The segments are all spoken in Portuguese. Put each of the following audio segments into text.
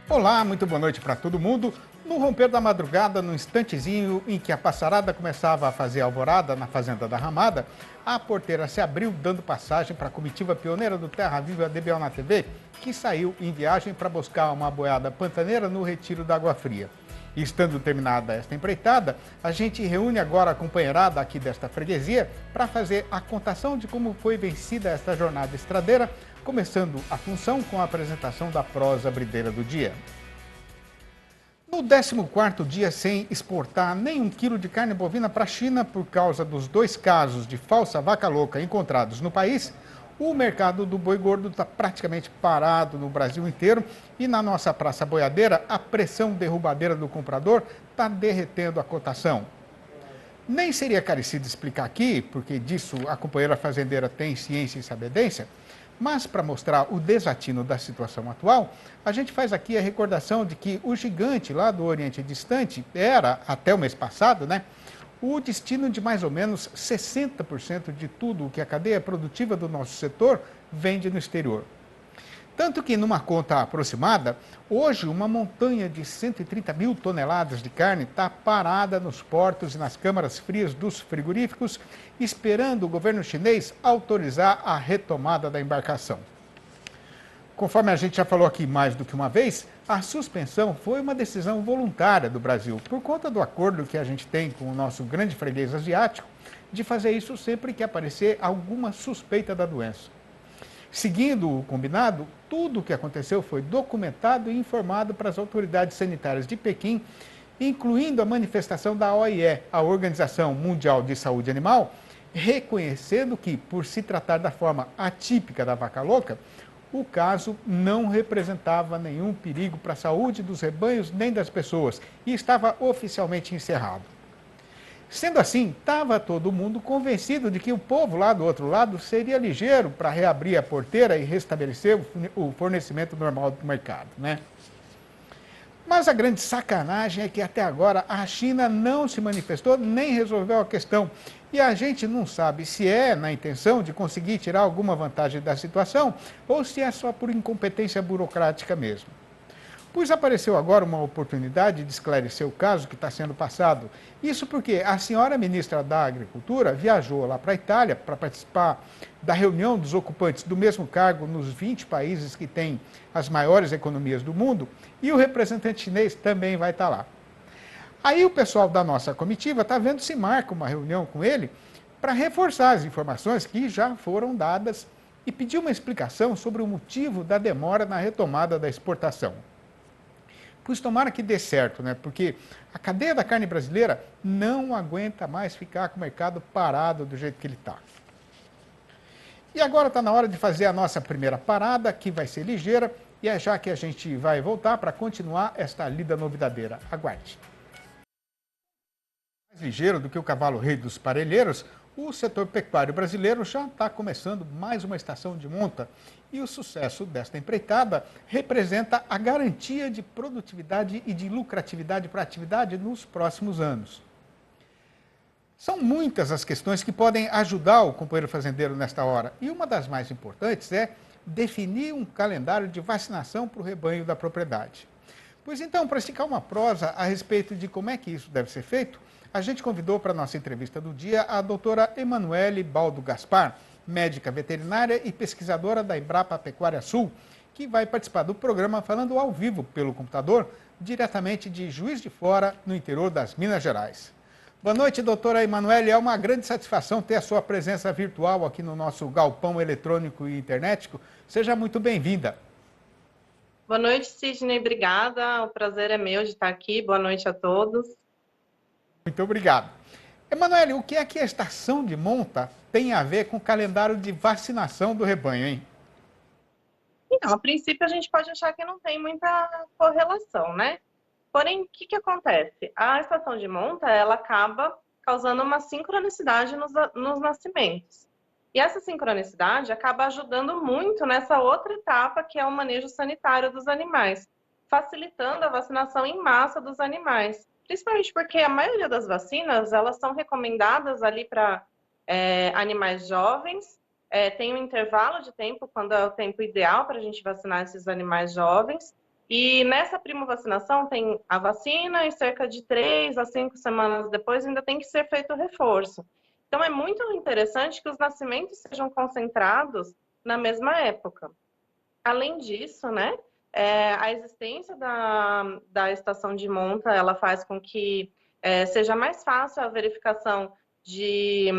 Olá, muito boa noite para todo mundo. No romper da madrugada, no instantezinho em que a passarada começava a fazer alvorada na fazenda da Ramada, a porteira se abriu dando passagem para a comitiva pioneira do Terra Viva DBO na TV, que saiu em viagem para buscar uma boiada pantaneira no retiro da Água Fria. E estando terminada esta empreitada, a gente reúne agora a companheirada aqui desta freguesia para fazer a contação de como foi vencida esta jornada estradeira, começando a função com a apresentação da prosa brideira do dia. No 14º dia sem exportar nem 1 quilo de carne bovina para a China por causa dos 2 casos de falsa vaca louca encontrados no país, o mercado do boi gordo está praticamente parado no Brasil inteiro e na nossa praça boiadeira a pressão derrubadeira do comprador está derretendo a cotação. Nem seria carecido explicar aqui, porque disso a companheira fazendeira tem ciência e sabedência, mas para mostrar o desatino da situação atual, a gente faz aqui a recordação de que o gigante lá do Oriente Distante era, até o mês passado, o destino de mais ou menos 60% de tudo o que a cadeia produtiva do nosso setor vende no exterior. Tanto que, numa conta aproximada, hoje uma montanha de 130 mil toneladas de carne está parada nos portos e nas câmaras frias dos frigoríficos, esperando o governo chinês autorizar a retomada da embarcação. Conforme a gente já falou aqui mais do que uma vez, a suspensão foi uma decisão voluntária do Brasil, por conta do acordo que a gente tem com o nosso grande freguês asiático, de fazer isso sempre que aparecer alguma suspeita da doença. Seguindo o combinado, tudo o que aconteceu foi documentado e informado para as autoridades sanitárias de Pequim, incluindo a manifestação da OIE, a Organização Mundial de Saúde Animal, reconhecendo que, por se tratar da forma atípica da vaca louca, o caso não representava nenhum perigo para a saúde dos rebanhos nem das pessoas e estava oficialmente encerrado. Sendo assim, estava todo mundo convencido de que o povo lá do outro lado seria ligeiro para reabrir a porteira e restabelecer o fornecimento normal do mercado, Mas a grande sacanagem é que até agora a China não se manifestou nem resolveu a questão. E a gente não sabe se é na intenção de conseguir tirar alguma vantagem da situação ou se é só por incompetência burocrática mesmo. Pois apareceu agora uma oportunidade de esclarecer o caso que está sendo passado. Isso porque a senhora ministra da Agricultura viajou lá para a Itália para participar da reunião dos ocupantes do mesmo cargo nos 20 países que têm as maiores economias do mundo e o representante chinês também vai estar lá. Aí o pessoal da nossa comitiva está vendo se marca uma reunião com ele para reforçar as informações que já foram dadas e pedir uma explicação sobre o motivo da demora na retomada da exportação. Pois tomara que dê certo, Porque a cadeia da carne brasileira não aguenta mais ficar com o mercado parado do jeito que ele está. E agora está na hora de fazer a nossa primeira parada, que vai ser ligeira, e é já que a gente vai voltar para continuar esta lida novidadeira. Aguarde. Mais ligeiro do que o cavalo rei dos parelheiros, o setor pecuário brasileiro já está começando mais uma estação de monta e o sucesso desta empreitada representa a garantia de produtividade e de lucratividade para a atividade nos próximos anos. São muitas as questões que podem ajudar o companheiro fazendeiro nesta hora e uma das mais importantes é definir um calendário de vacinação para o rebanho da propriedade. Pois então, para esticar uma prosa a respeito de como é que isso deve ser feito, a gente convidou para a nossa entrevista do dia a doutora Emanuele Baldo Gaspar, médica veterinária e pesquisadora da Embrapa Pecuária Sul, que vai participar do programa falando ao vivo pelo computador, diretamente de Juiz de Fora, no interior das Minas Gerais. Boa noite, doutora Emanuele. É uma grande satisfação ter a sua presença virtual aqui no nosso galpão eletrônico e internetico. Seja muito bem-vinda. Boa noite, Sidney. Obrigada. O prazer é meu de estar aqui. Boa noite a todos. Muito obrigado. Emanuele, o que é que a estação de monta tem a ver com o calendário de vacinação do rebanho, hein? Então, a princípio a gente pode achar que não tem muita correlação, Porém, o que acontece? A estação de monta, ela acaba causando uma sincronicidade nos nascimentos. E essa sincronicidade acaba ajudando muito nessa outra etapa, que é o manejo sanitário dos animais, facilitando a vacinação em massa dos animais. Principalmente porque a maioria das vacinas, elas são recomendadas ali para animais jovens, tem um intervalo de tempo, quando é o tempo ideal para a gente vacinar esses animais jovens, E nessa primovacinação tem a vacina e cerca de 3 a 5 semanas depois ainda tem que ser feito o reforço. Então é muito interessante que os nascimentos sejam concentrados na mesma época. Além disso, né, a existência da estação de monta, ela faz com que seja mais fácil a verificação de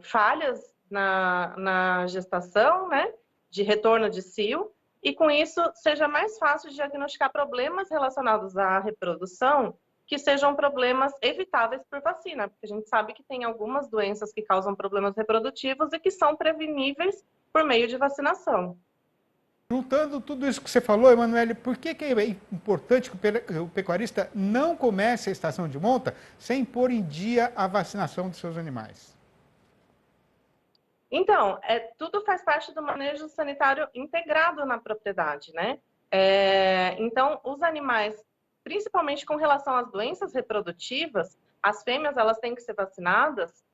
falhas na gestação, né, de retorno de cio, e com isso seja mais fácil de diagnosticar problemas relacionados à reprodução que sejam problemas evitáveis por vacina, porque a gente sabe que tem algumas doenças que causam problemas reprodutivos e que são preveníveis por meio de vacinação. Juntando tudo isso que você falou, Emanuele, por que é importante que o pecuarista não comece a estação de monta sem pôr em dia a vacinação dos seus animais? Então, tudo faz parte do manejo sanitário integrado na propriedade, né? Então, os animais, principalmente com relação às doenças reprodutivas, as fêmeas elas têm que ser vacinadas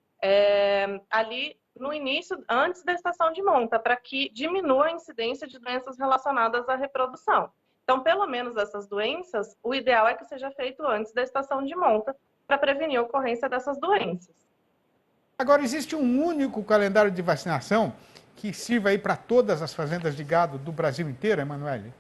ali no início, antes da estação de monta, para que diminua a incidência de doenças relacionadas à reprodução. Então, pelo menos essas doenças, o ideal é que seja feito antes da estação de monta, para prevenir a ocorrência dessas doenças. Agora, existe um único calendário de vacinação que sirva aí para todas as fazendas de gado do Brasil inteiro, Emanuele?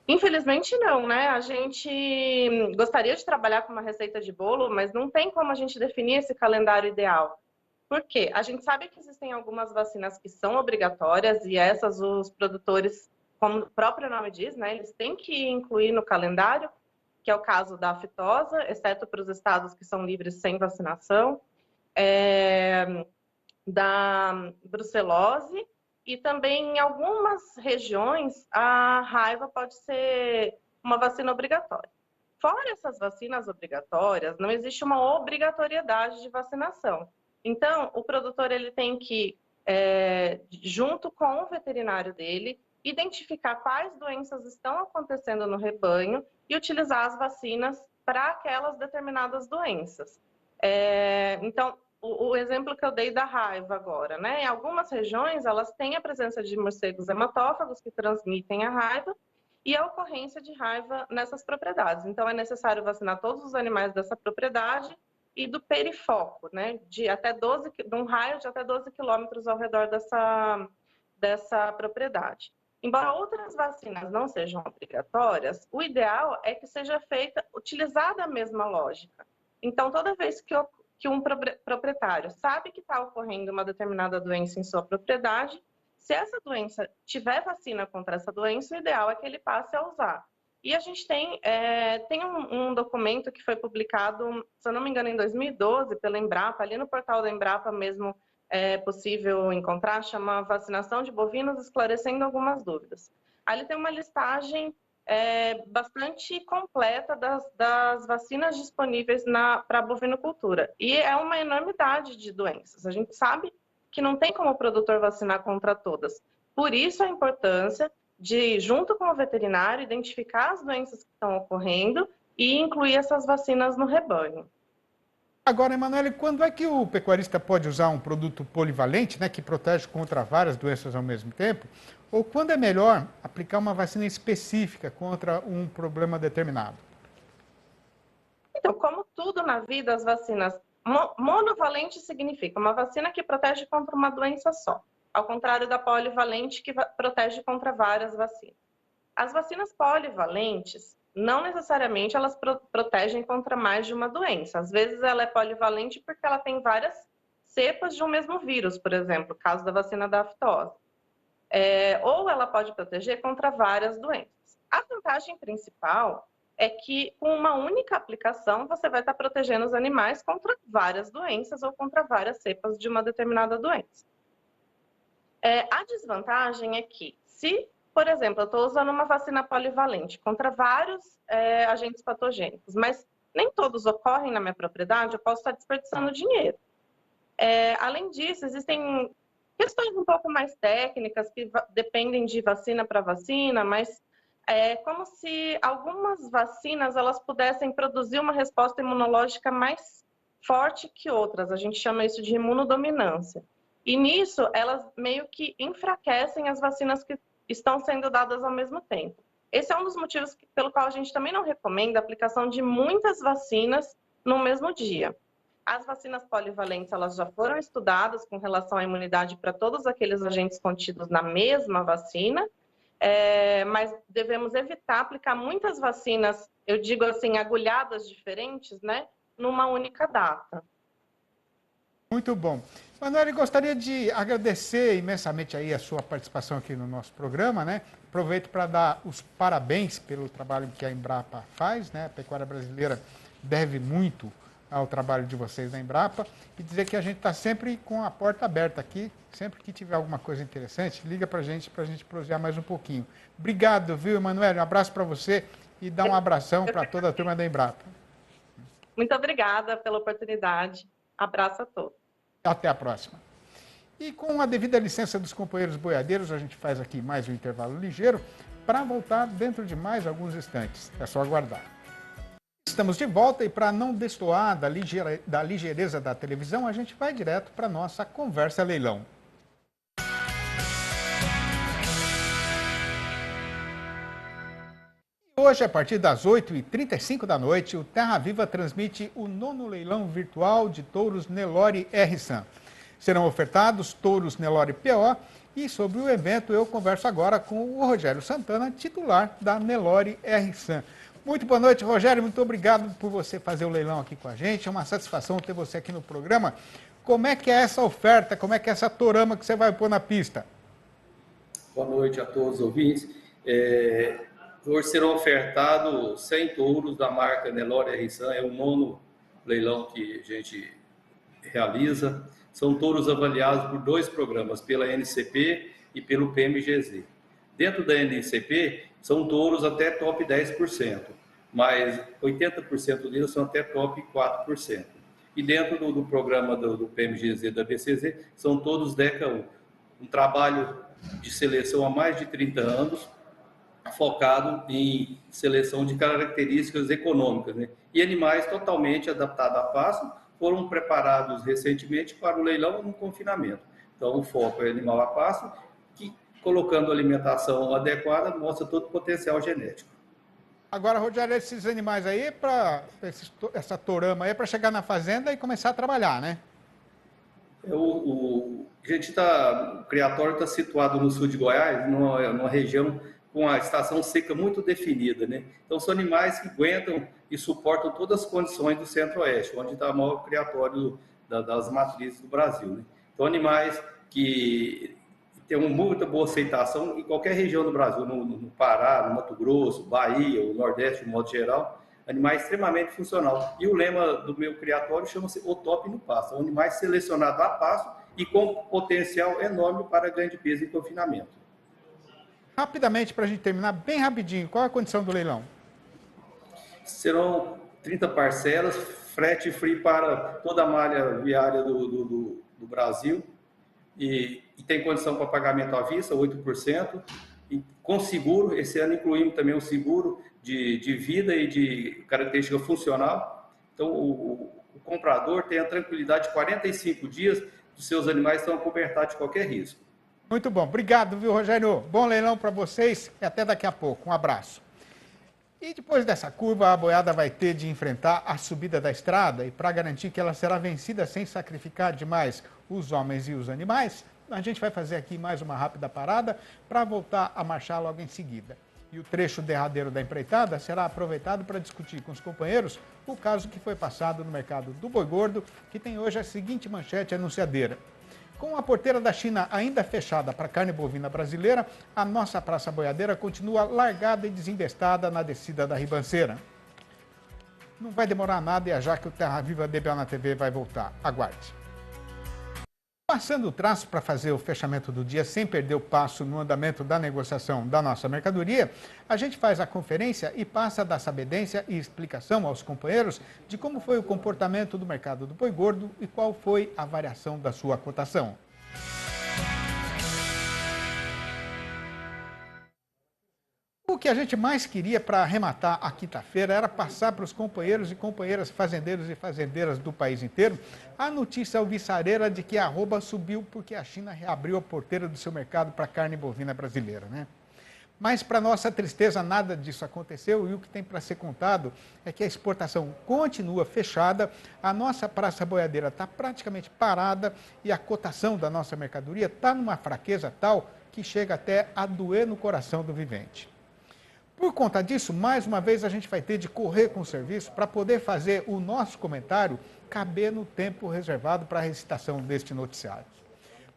Infelizmente não, né? A gente gostaria de trabalhar com uma receita de bolo, mas não tem como a gente definir esse calendário ideal. Por quê? A gente sabe que existem algumas vacinas que são obrigatórias e essas os produtores, como o próprio nome diz, né? Eles têm que incluir no calendário, que é o caso da aftosa, exceto para os estados que são livres sem vacinação, da brucelose, e também em algumas regiões a raiva pode ser uma vacina obrigatória. Fora essas vacinas obrigatórias, não existe uma obrigatoriedade de vacinação. Então, o produtor ele tem que, junto com o veterinário dele, identificar quais doenças estão acontecendo no rebanho e utilizar as vacinas para aquelas determinadas doenças. Então, o exemplo que eu dei da raiva agora, né? Em algumas regiões, elas têm a presença de morcegos hematófagos que transmitem a raiva e a ocorrência de raiva nessas propriedades. Então, é necessário vacinar todos os animais dessa propriedade e do perifoco, né? De um raio de até 12 quilômetros ao redor dessa propriedade. Embora outras vacinas não sejam obrigatórias, o ideal é que seja utilizada a mesma lógica. Então, toda vez que um proprietário sabe que está ocorrendo uma determinada doença em sua propriedade, se essa doença tiver vacina contra essa doença, o ideal é que ele passe a usar. E a gente tem um documento que foi publicado, se eu não me engano, em 2012, pela Embrapa, ali no portal da Embrapa mesmo é possível encontrar, chama Vacinação de Bovinos Esclarecendo Algumas Dúvidas. Ali tem uma listagem bastante completa das vacinas disponíveis para a bovinocultura. E é uma enormidade de doenças. A gente sabe que não tem como o produtor vacinar contra todas. Por isso a importância de, junto com o veterinário, identificar as doenças que estão ocorrendo e incluir essas vacinas no rebanho. Agora, Emanuele, quando é que o pecuarista pode usar um produto polivalente, né, que protege contra várias doenças ao mesmo tempo? Ou quando é melhor aplicar uma vacina específica contra um problema determinado? Então, como tudo na vida, as vacinas monovalente significa uma vacina que protege contra uma doença só, ao contrário da polivalente que protege contra várias vacinas. As vacinas polivalentes, não necessariamente elas protegem contra mais de uma doença. Às vezes ela é polivalente porque ela tem várias cepas de um mesmo vírus, por exemplo, caso da vacina da aftosa. Ou ela pode proteger contra várias doenças. A vantagem principal é que com uma única aplicação você vai estar protegendo os animais contra várias doenças ou contra várias cepas de uma determinada doença. A desvantagem é que se, por exemplo, eu estou usando uma vacina polivalente contra vários agentes patogênicos, mas nem todos ocorrem na minha propriedade, eu posso estar desperdiçando dinheiro. Além disso, existem questões um pouco mais técnicas que dependem de vacina para vacina, mas é como se algumas vacinas elas pudessem produzir uma resposta imunológica mais forte que outras. A gente chama isso de imunodominância. E nisso, elas meio que enfraquecem as vacinas que estão sendo dadas ao mesmo tempo. Esse é um dos motivos pelo qual a gente também não recomenda a aplicação de muitas vacinas no mesmo dia. As vacinas polivalentes, elas já foram estudadas com relação à imunidade para todos aqueles agentes contidos na mesma vacina, mas devemos evitar aplicar muitas vacinas, eu digo assim, agulhadas diferentes, né, numa única data. Muito bom. Manoel, gostaria de agradecer imensamente aí a sua participação aqui no nosso programa, né? Aproveito para dar os parabéns pelo trabalho que a Embrapa faz, né? A pecuária brasileira deve muito ao trabalho de vocês na Embrapa e dizer que a gente está sempre com a porta aberta aqui, sempre que tiver alguma coisa interessante, liga para a gente prosear mais um pouquinho. Obrigado, viu, Manoel? Um abraço para você e dá um abração para toda a turma da Embrapa. Muito obrigada pela oportunidade. Abraço a todos. Até a próxima. E com a devida licença dos companheiros boiadeiros, a gente faz aqui mais um intervalo ligeiro para voltar dentro de mais alguns instantes. É só aguardar. Estamos de volta e para não destoar da ligeireza da televisão, a gente vai direto para a nossa conversa leilão. Hoje, a partir das 8h35 da noite, o Terra Viva transmite o 9º leilão virtual de touros Nelore R-San. Serão ofertados touros Nelore PO e sobre o evento eu converso agora com o Rogério Santana, titular da Nelore R-San. Muito boa noite, Rogério. Muito obrigado por você fazer o leilão aqui com a gente. É uma satisfação ter você aqui no programa. Como é que é essa oferta? Como é que é essa torama que você vai pôr na pista? Boa noite a todos os ouvintes. Hoje serão ofertados 100 touros da marca Nelore R-San. É o 9º leilão que a gente realiza. São touros avaliados por 2 programas, pela NCP e pelo PMGZ. Dentro da NCP, são touros até top 10%, mas 80% deles são até top 4%. E dentro do programa do PMGZ e da BCZ, são todos DECA 1. Um trabalho de seleção há mais de 30 anos, focado em seleção de características econômicas, né? E animais totalmente adaptados a pasto, foram preparados recentemente para o leilão no confinamento. Então, o foco é animal a pasto, que, colocando alimentação adequada, mostra todo o potencial genético. Agora, Rogério, esses animais aí, essa torama aí, para chegar na fazenda e começar a trabalhar, né? O criatório está situado no sul de Goiás, numa região com a estação seca muito definida, né? Então, são animais que aguentam e suportam todas as condições do centro-oeste, onde está o maior criatório das matrizes do Brasil, né? Então, animais que têm uma muita boa aceitação em qualquer região do Brasil, no Pará, no Mato Grosso, Bahia, o Nordeste, de modo geral, animais extremamente funcional. E o lema do meu criatório chama-se O Top no Pasto, animais selecionados a pasto e com potencial enorme para ganho de peso e confinamento. Rapidamente, para a gente terminar, bem rapidinho, qual é a condição do leilão? Serão 30 parcelas, frete free para toda a malha viária do Brasil e tem condição para pagamento à vista, 8%, e com seguro. Esse ano incluímos também o seguro de vida e de característica funcional. Então, o comprador tem a tranquilidade de 45 dias dos seus animais estão acobertados de qualquer risco. Muito bom. Obrigado, viu, Rogério? Bom leilão para vocês e até daqui a pouco. Um abraço. E depois dessa curva, a boiada vai ter de enfrentar a subida da estrada e para garantir que ela será vencida sem sacrificar demais os homens e os animais, a gente vai fazer aqui mais uma rápida parada para voltar a marchar logo em seguida. E o trecho derradeiro da empreitada será aproveitado para discutir com os companheiros o caso que foi passado no mercado do boi gordo, que tem hoje a seguinte manchete anunciadeira. Com a porteira da China ainda fechada para a carne bovina brasileira, a nossa praça boiadeira continua largada e desinvestada na descida da ribanceira. Não vai demorar nada e já que o Terra Viva DBA na TV vai voltar. Aguarde. Passando o traço para fazer o fechamento do dia sem perder o passo no andamento da negociação da nossa mercadoria, a gente faz a conferência e passa a dar sabedência e explicação aos companheiros de como foi o comportamento do mercado do boi gordo e qual foi a variação da sua cotação. O que a gente mais queria para arrematar a quinta-feira era passar para os companheiros e companheiras fazendeiros e fazendeiras do país inteiro a notícia alvissareira de que a arroba subiu porque a China reabriu a porteira do seu mercado para a carne bovina brasileira, né? Mas, para nossa tristeza, nada disso aconteceu e o que tem para ser contado é que a exportação continua fechada, a nossa praça boiadeira está praticamente parada e a cotação da nossa mercadoria está numa fraqueza tal que chega até a doer no coração do vivente. Por conta disso, mais uma vez a gente vai ter de correr com o serviço para poder fazer o nosso comentário caber no tempo reservado para a recitação deste noticiário.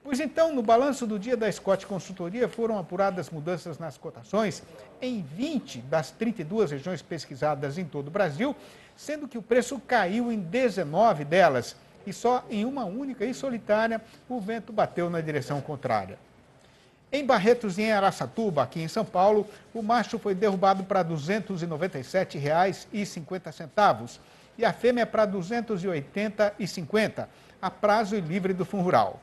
Pois então, no balanço do dia da Scott Consultoria, foram apuradas mudanças nas cotações em 20 das 32 regiões pesquisadas em todo o Brasil, sendo que o preço caiu em 19 delas e só em uma única e solitária o vento bateu na direção contrária. Em Barretos e em Araçatuba, aqui em São Paulo, o macho foi derrubado para R$ 297,50 e a fêmea para R$ 280,50, a prazo e livre do fundo rural.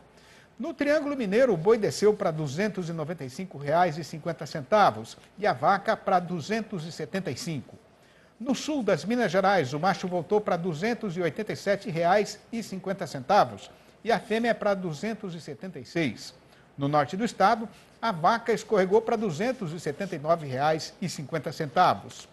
No Triângulo Mineiro, o boi desceu para R$ 295,50 e a vaca para R$ 275. No sul das Minas Gerais, o macho voltou para R$ 287,50 e a fêmea para R$ 276. No norte do estado, a vaca escorregou para R$ 279,50.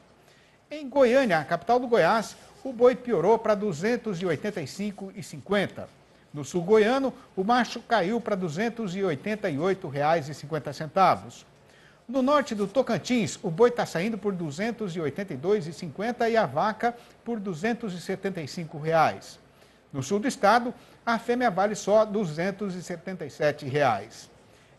Em Goiânia, a capital do Goiás, o boi piorou para R$ 285,50. No sul goiano, o macho caiu para R$ 288,50. No norte do Tocantins, o boi está saindo por R$ 282,50 e a vaca por R$ 275. No sul do estado, a fêmea vale só R$ 277.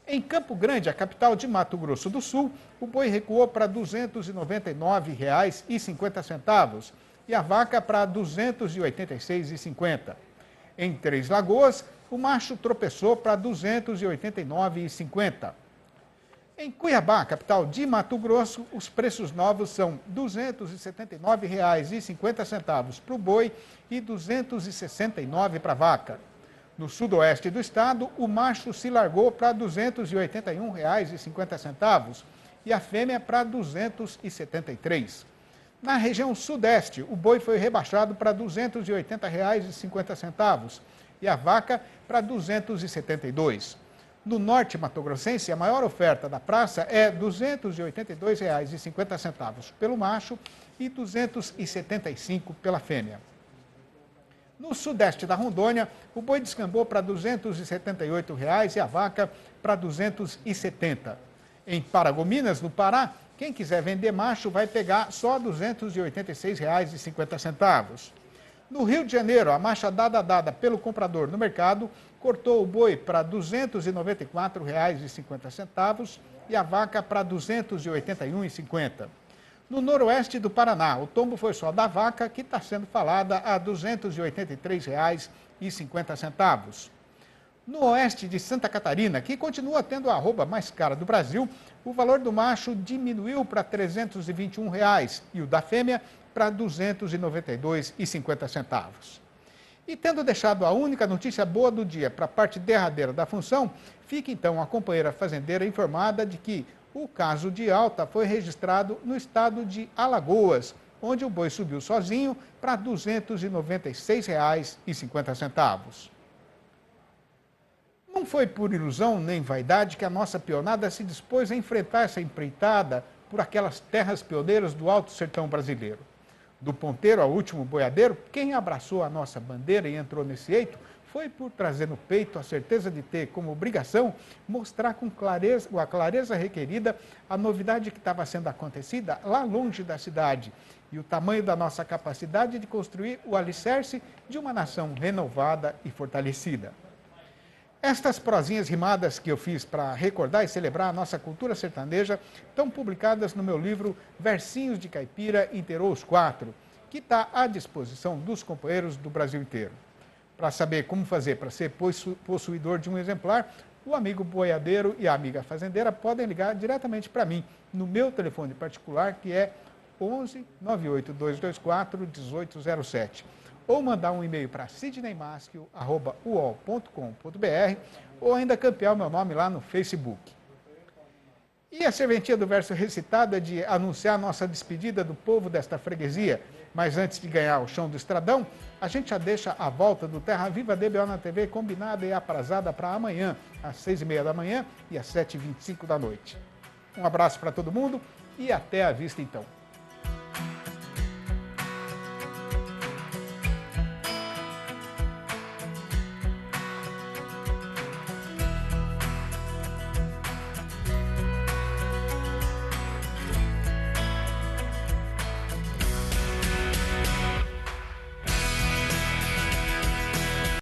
Em Campo Grande, a capital de Mato Grosso do Sul, o boi recuou para R$ 299,50 e a vaca para R$ 286,50. Em Três Lagoas, o macho tropeçou para R$ 289,50. Em Cuiabá, capital de Mato Grosso, os preços novos são R$ 279,50 para o boi e R$ 269 para a vaca. No sudoeste do estado, o macho se largou para R$ 281,50 e a fêmea para R$ 273. Na região sudeste, o boi foi rebaixado para R$ 280,50 e a vaca para R$ 272. No norte mato-grossense, a maior oferta da praça é R$ 282,50 pelo macho e R$ 275 pela fêmea. No sudeste da Rondônia, o boi descambou para R$ 278 e a vaca para R$ 270. Em Paragominas, no Pará, quem quiser vender macho vai pegar só R$ 286,50. No Rio de Janeiro, a machadada dada pelo comprador no mercado cortou o boi para R$ 294,50 e a vaca para R$ 281,50. No noroeste do Paraná, o tombo foi só da vaca, que está sendo falada a R$ 283,50. No oeste de Santa Catarina, que continua tendo a arroba mais cara do Brasil, o valor do macho diminuiu para R$ 321 e o da fêmea para R$ 292,50. E tendo deixado a única notícia boa do dia para a parte derradeira da função, fica então a companheira fazendeira informada de que o caso de alta foi registrado no estado de Alagoas, onde o boi subiu sozinho para R$ 296,50. Não foi por ilusão nem vaidade que a nossa pionada se dispôs a enfrentar essa empreitada por aquelas terras pioneiras do Alto Sertão brasileiro. Do ponteiro ao último boiadeiro, quem abraçou a nossa bandeira e entrou nesse eito foi por trazer no peito a certeza de ter como obrigação mostrar com a clareza requerida a novidade que estava sendo acontecida lá longe da cidade e o tamanho da nossa capacidade de construir o alicerce de uma nação renovada e fortalecida. Estas prosinhas rimadas que eu fiz para recordar e celebrar a nossa cultura sertaneja estão publicadas no meu livro Versinhos de Caipira Inteirou os Quatro, que está à disposição dos companheiros do Brasil inteiro. Para saber como fazer para ser possuidor de um exemplar, o amigo boiadeiro e a amiga fazendeira podem ligar diretamente para mim, no meu telefone particular, que é 11 98224 1807. Ou mandar um e-mail para sidneymaschio@uol.com.br ou ainda campear o meu nome lá no Facebook. E a serventia do verso recitado é de anunciar nossa despedida do povo desta freguesia. Mas antes de ganhar o chão do estradão, a gente já deixa a volta do Terra Viva DBO na TV combinada e aprazada para amanhã, às 6h30 da manhã e às 7h25 da noite. Um abraço para todo mundo e até a vista então.